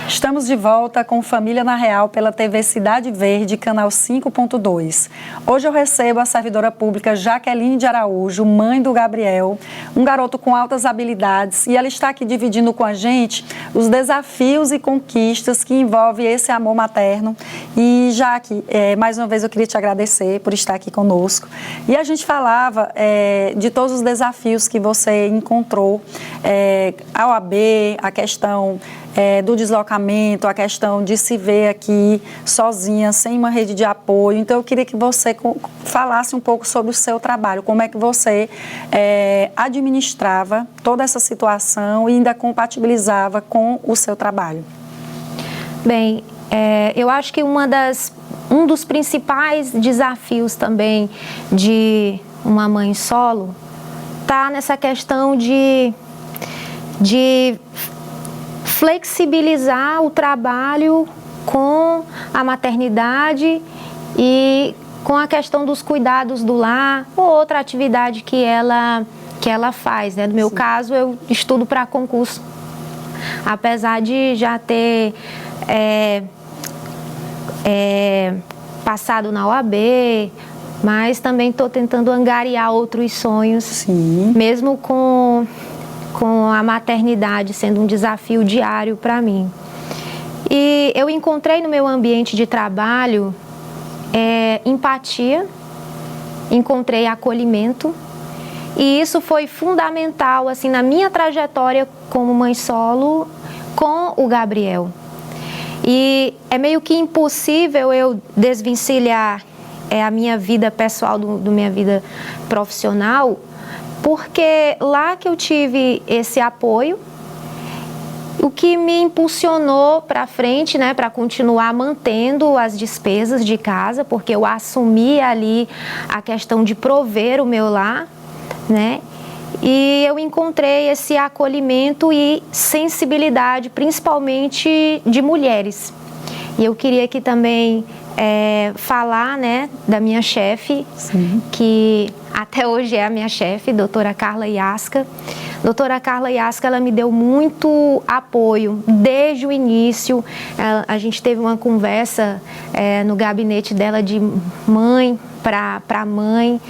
Estamos de volta com Família na Real pela TV Cidade Verde, canal 5.2. Hoje eu recebo a servidora pública Jaqueline de Araújo, mãe do Gabriel, um garoto com altas habilidades, e ela está aqui dividindo com a gente os desafios e conquistas que envolvem esse amor materno. E Jaque, mais uma vez eu queria te agradecer por estar aqui conosco. E a gente falava de todos os desafios que você encontrou, a OAB, a questão do deslocamento, a questão de se ver aqui sozinha, sem uma rede de apoio. Então, eu queria que você falasse um pouco sobre o seu trabalho, como é que você administrava toda essa situação e ainda compatibilizava com o seu trabalho. Bem, eu acho que um dos principais desafios também de uma mãe solo está nessa questão de flexibilizar o trabalho com a maternidade e com a questão dos cuidados do lar ou outra atividade que ela faz, né? No meu caso, eu estudo para concurso, apesar de já ter passado na OAB, mas também estou tentando angariar outros sonhos. Sim. Mesmo com a maternidade sendo um desafio diário para mim. E eu encontrei no meu ambiente de trabalho empatia, encontrei acolhimento, e isso foi fundamental assim, na minha trajetória como mãe solo com o Gabriel. E é meio que impossível eu desvencilhar a minha vida pessoal do minha vida profissional, porque lá que eu tive esse apoio, o que me impulsionou para frente, né, para continuar mantendo as despesas de casa, porque eu assumi ali a questão de prover o meu lar, né, e eu encontrei esse acolhimento e sensibilidade, principalmente de mulheres. E eu queria aqui também falar, né, da minha chefe, que até hoje é a minha chefe, doutora Carla Iasca. Doutora Carla Iasca, ela me deu muito apoio desde o início. A gente teve uma conversa no gabinete dela de mãe para mãe.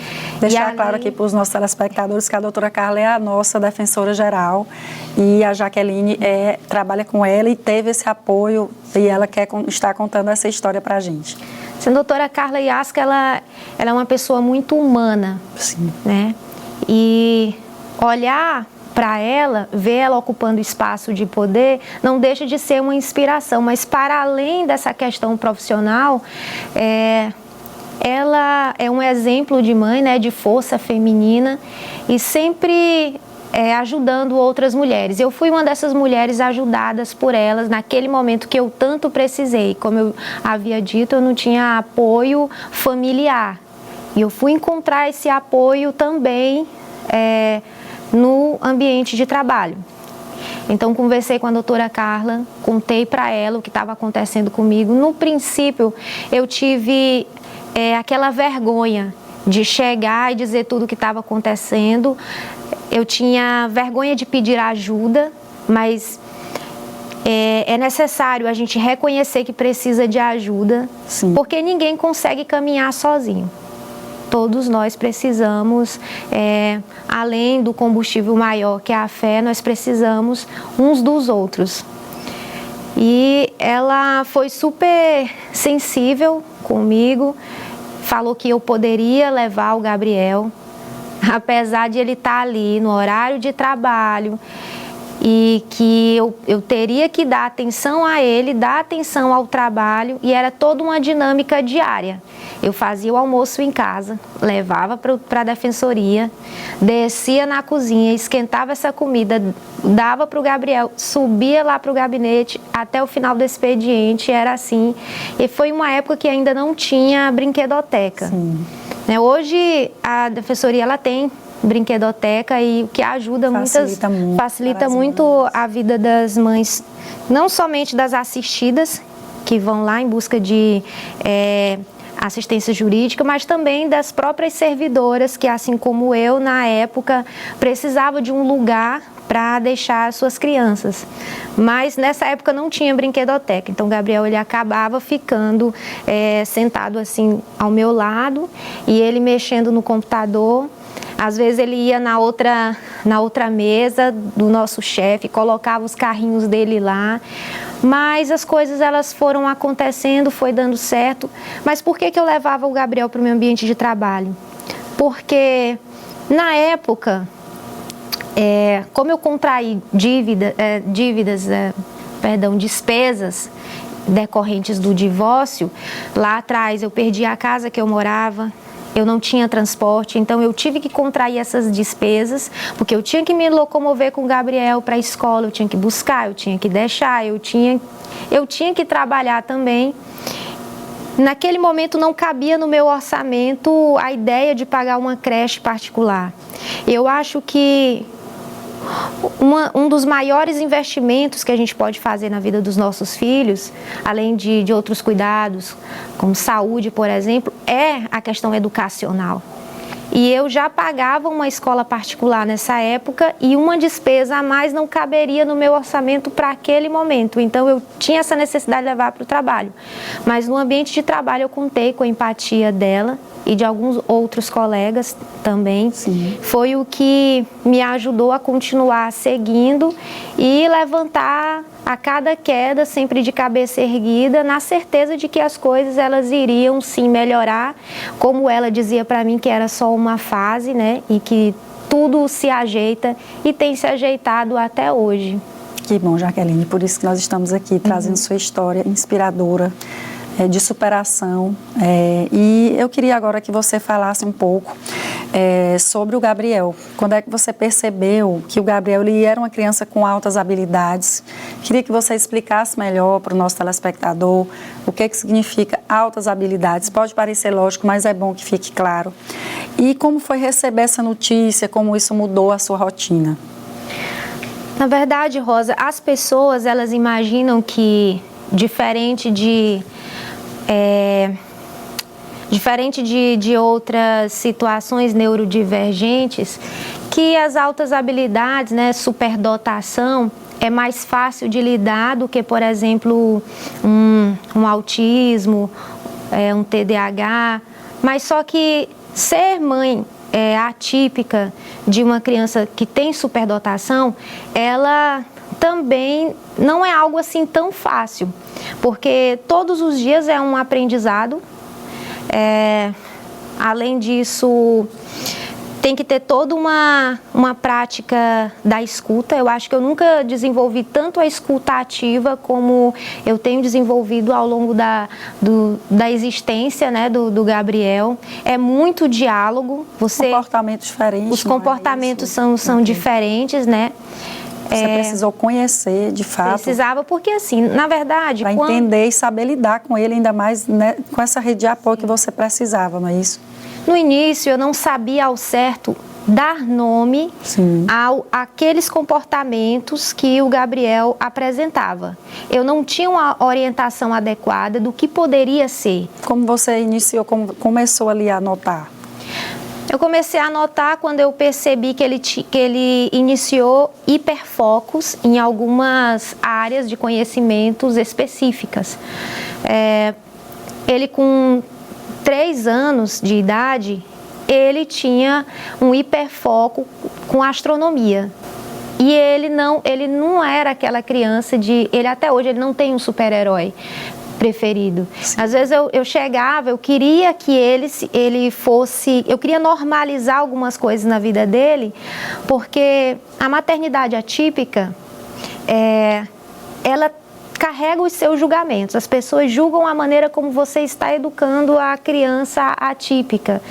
Deixar claro aqui para os nossos telespectadores que a doutora Carla é a nossa defensora geral e a Jaqueline trabalha com ela e teve esse apoio e ela quer estar contando essa história para a gente. A doutora Carla Iasca, ela é uma pessoa muito humana. Sim. Né? E olhar para ela, ver ela ocupando espaço de poder, não deixa de ser uma inspiração, mas para além dessa questão profissional, ela é um exemplo de mãe, né, de força feminina e sempre ajudando outras mulheres. Eu fui uma dessas mulheres ajudadas por elas naquele momento que eu tanto precisei. Como eu havia dito, eu não tinha apoio familiar. E eu fui encontrar esse apoio também no ambiente de trabalho. Então, conversei com a doutora Carla, contei para ela o que estava acontecendo comigo. No princípio, eu tive aquela vergonha de chegar e dizer tudo o que estava acontecendo. Eu tinha vergonha de pedir ajuda, mas é necessário a gente reconhecer que precisa de ajuda, Sim. Porque ninguém consegue caminhar sozinho. Todos nós precisamos, além do combustível maior que é a fé, nós precisamos uns dos outros. E ela foi super sensível comigo, falou que eu poderia levar o Gabriel, apesar de ele estar ali no horário de trabalho, e que eu teria que dar atenção a ele, dar atenção ao trabalho, e era toda uma dinâmica diária. Eu fazia o almoço em casa, levava para a defensoria, descia na cozinha, esquentava essa comida, dava para o Gabriel, subia lá para o gabinete, até o final do expediente, era assim. E foi uma época que ainda não tinha brinquedoteca. Sim. Hoje a defensoria ela tem brinquedoteca e o que ajuda facilita muito a vida das mães, não somente das assistidas que vão lá em busca de assistência jurídica, mas também das próprias servidoras que, assim como eu, na época, precisava de um lugar para deixar as suas crianças. Mas nessa época não tinha brinquedoteca, então o Gabriel ele acabava ficando sentado assim ao meu lado e ele mexendo no computador. Às vezes ele ia na outra mesa do nosso chefe, colocava os carrinhos dele lá, mas as coisas elas foram acontecendo, foi dando certo. Mas por que eu levava o Gabriel para o meu ambiente de trabalho? Porque na época, como eu contraí despesas decorrentes do divórcio, lá atrás eu perdi a casa que eu morava, eu não tinha transporte, então eu tive que contrair essas despesas, porque eu tinha que me locomover com o Gabriel para a escola, eu tinha que buscar, eu tinha que deixar, eu tinha que trabalhar também. Naquele momento não cabia no meu orçamento a ideia de pagar uma creche particular. Eu acho que um dos maiores investimentos que a gente pode fazer na vida dos nossos filhos, além de outros cuidados, como saúde, por exemplo, é a questão educacional. E eu já pagava uma escola particular nessa época e uma despesa a mais não caberia no meu orçamento para aquele momento. Então eu tinha essa necessidade de levar para o trabalho. Mas no ambiente de trabalho eu contei com a empatia dela e de alguns outros colegas também. Sim. Foi o que me ajudou a continuar seguindo e levantar a cada queda, sempre de cabeça erguida, na certeza de que as coisas elas iriam sim melhorar, como ela dizia para mim que era só uma fase, né, e que tudo se ajeita e tem se ajeitado até hoje. Que bom, Jaqueline, por isso que nós estamos aqui trazendo sua história inspiradora, de superação, e eu queria agora que você falasse um pouco sobre o Gabriel. Quando é que você percebeu que o Gabriel ele era uma criança com altas habilidades? Queria que você explicasse melhor para o nosso telespectador o que significa altas habilidades. Pode parecer lógico, mas é bom que fique claro. E como foi receber essa notícia, como isso mudou a sua rotina? Na verdade, Rosa, as pessoas elas imaginam que diferente de outras situações neurodivergentes, que as altas habilidades, né, superdotação, é mais fácil de lidar do que, por exemplo, um autismo, um TDAH, mas só que ser mãe atípica de uma criança que tem superdotação, ela também não é algo assim tão fácil, porque todos os dias é um aprendizado. Além disso, tem que ter toda uma prática da escuta. Eu acho que eu nunca desenvolvi tanto a escuta ativa como eu tenho desenvolvido ao longo da existência, né, do Gabriel. É muito diálogo. Comportamentos diferentes. Os comportamentos são diferentes, né? Você precisou conhecer, de fato. Precisava, porque assim, na verdade... Para entender e saber lidar com ele, ainda mais, né, com essa rede de apoio que você precisava, não é isso? No início, eu não sabia ao certo dar nome àqueles comportamentos que o Gabriel apresentava. Eu não tinha uma orientação adequada do que poderia ser. Como você iniciou, como começou ali a notar? Eu comecei a notar quando eu percebi que ele iniciou hiperfocos em algumas áreas de conhecimentos específicas. Ele com 3 anos de idade, ele tinha um hiperfoco com astronomia. E ele não era aquela criança ele até hoje ele não tem um super-herói preferido. Sim. Às vezes eu chegava, eu queria que ele fosse, eu queria normalizar algumas coisas na vida dele, porque a maternidade atípica, ela carrega os seus julgamentos. As pessoas julgam a maneira como você está educando a criança atípica.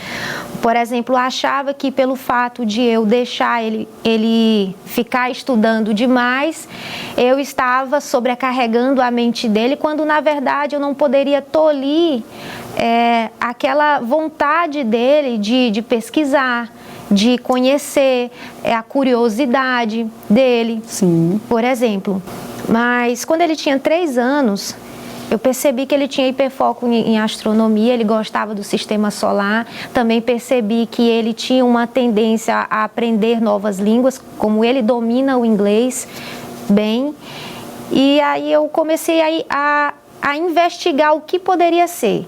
Por exemplo, eu achava que pelo fato de eu deixar ele ficar estudando demais, eu estava sobrecarregando a mente dele, quando na verdade eu não poderia tolir aquela vontade dele de pesquisar, de conhecer, a curiosidade dele. Sim. Por exemplo. Mas quando ele tinha 3 anos, Eu percebi que ele tinha hiperfoco em astronomia, ele gostava do sistema solar. Também percebi que ele tinha uma tendência a aprender novas línguas, como ele domina o inglês bem. E aí eu comecei a investigar o que poderia ser.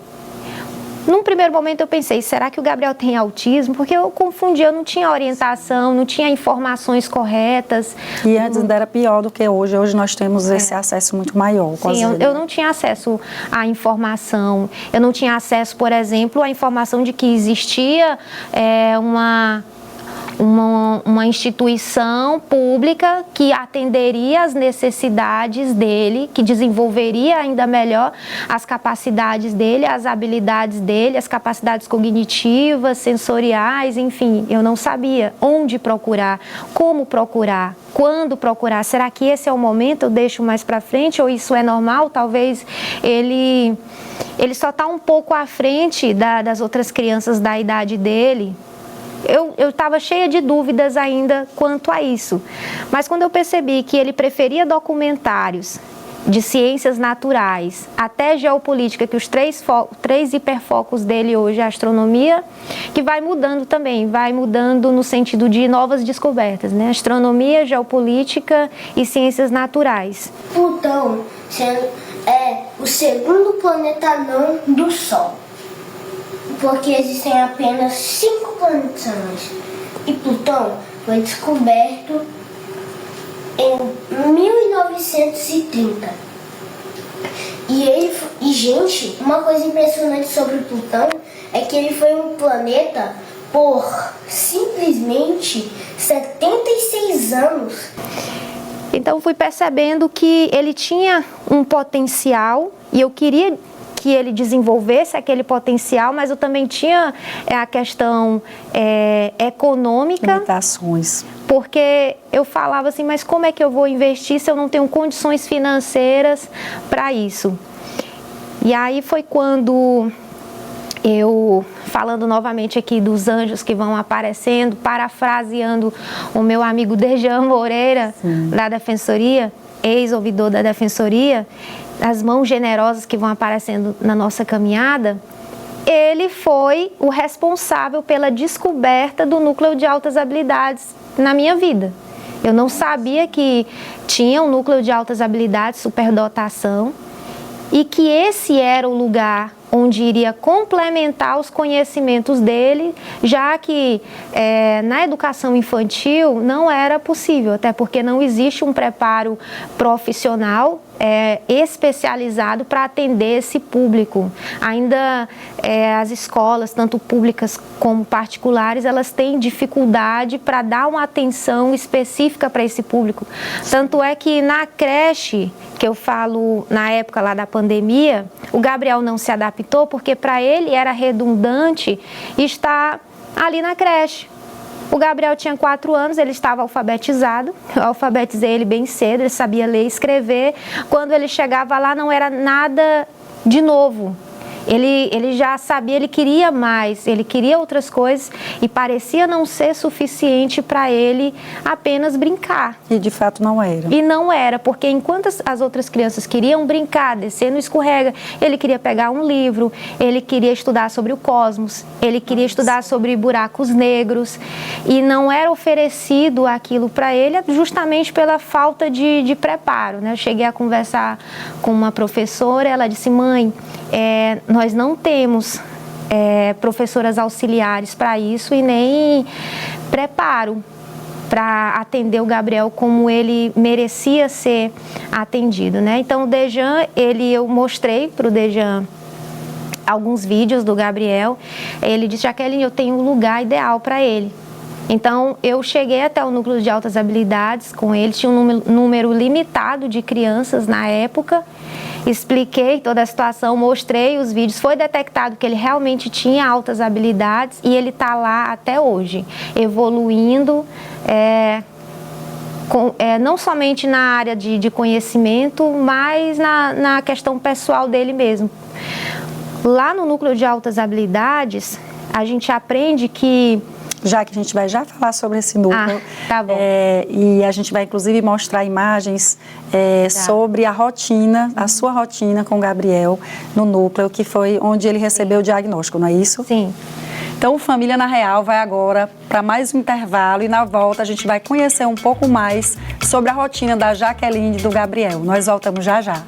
Num primeiro momento eu pensei, será que o Gabriel tem autismo? Porque eu confundia, eu não tinha orientação, não tinha informações corretas. E antes ainda era pior do que hoje. Hoje nós temos esse acesso muito maior. Sim, eu não tinha acesso à informação. Eu não tinha acesso, por exemplo, à informação de que existia uma instituição pública que atenderia às necessidades dele, que desenvolveria ainda melhor as capacidades dele, as habilidades dele, as capacidades cognitivas, sensoriais, enfim. Eu não sabia onde procurar, como procurar, quando procurar. Será que esse é o momento? Eu deixo mais para frente? Ou isso é normal? Talvez ele só está um pouco à frente das outras crianças da idade dele. Eu estava cheia de dúvidas ainda quanto a isso. Mas quando eu percebi que ele preferia documentários de ciências naturais, até geopolítica, que os três hiperfocos dele hoje é a astronomia, que vai mudando também, vai mudando no sentido de novas descobertas, né? Astronomia, geopolítica e ciências naturais. Plutão é o segundo planeta anão do Sol, porque existem apenas 5 planetas anões. E Plutão foi descoberto em 1930. E gente, uma coisa impressionante sobre Plutão é que ele foi um planeta por simplesmente 76 anos. Então fui percebendo que ele tinha um potencial e eu queria que ele desenvolvesse aquele potencial, mas eu também tinha a questão econômica. Limitações. Porque eu falava assim, mas como é que eu vou investir se eu não tenho condições financeiras para isso? E aí foi quando eu, falando novamente aqui dos anjos que vão aparecendo, parafraseando o meu amigo Dejan Moreira, da Defensoria, ex-ouvidor da Defensoria, as mãos generosas que vão aparecendo na nossa caminhada, ele foi o responsável pela descoberta do núcleo de altas habilidades na minha vida. Eu não sabia que tinha um núcleo de altas habilidades, superdotação, e que esse era o lugar onde iria complementar os conhecimentos dele, já que na educação infantil não era possível, até porque não existe um preparo profissional especializado para atender esse público. Ainda as escolas, tanto públicas como particulares, elas têm dificuldade para dar uma atenção específica para esse público. Tanto é que na creche, que eu falo na época lá da pandemia, o Gabriel não se adaptou porque para ele era redundante estar ali na creche. O Gabriel tinha 4 anos, ele estava alfabetizado, eu alfabetizei ele bem cedo, ele sabia ler e escrever. Quando ele chegava lá não era nada de novo. Ele já sabia, ele queria mais, ele queria outras coisas e parecia não ser suficiente para ele apenas brincar. E de fato não era. E não era, porque enquanto as outras crianças queriam brincar, descer no escorrega, ele queria pegar um livro, ele queria estudar sobre o cosmos, ele queria estudar sobre buracos negros e não era oferecido aquilo para ele justamente pela falta de preparo, né? Eu cheguei a conversar com uma professora, ela disse, mãe, nós não temos professoras auxiliares para isso e nem preparo para atender o Gabriel como ele merecia ser atendido, né? Então o Dejan, eu mostrei para o Dejan alguns vídeos do Gabriel, ele disse, Jaqueline, eu tenho um lugar ideal para ele. Então eu cheguei até o núcleo de altas habilidades com ele, tinha um número limitado de crianças na época, expliquei toda a situação, mostrei os vídeos, foi detectado que ele realmente tinha altas habilidades e ele está lá até hoje, evoluindo, não somente na área de conhecimento, mas na questão pessoal dele mesmo. Lá no núcleo de altas habilidades, a gente aprende que já que a gente vai já falar sobre esse núcleo. Tá bom. E a gente vai, inclusive, mostrar imagens sobre a rotina, a sua rotina com o Gabriel no núcleo, que foi onde ele recebeu o diagnóstico, não é isso? Sim. Então, o Família na Real vai agora para mais um intervalo e na volta a gente vai conhecer um pouco mais sobre a rotina da Jaqueline e do Gabriel. Nós voltamos já já.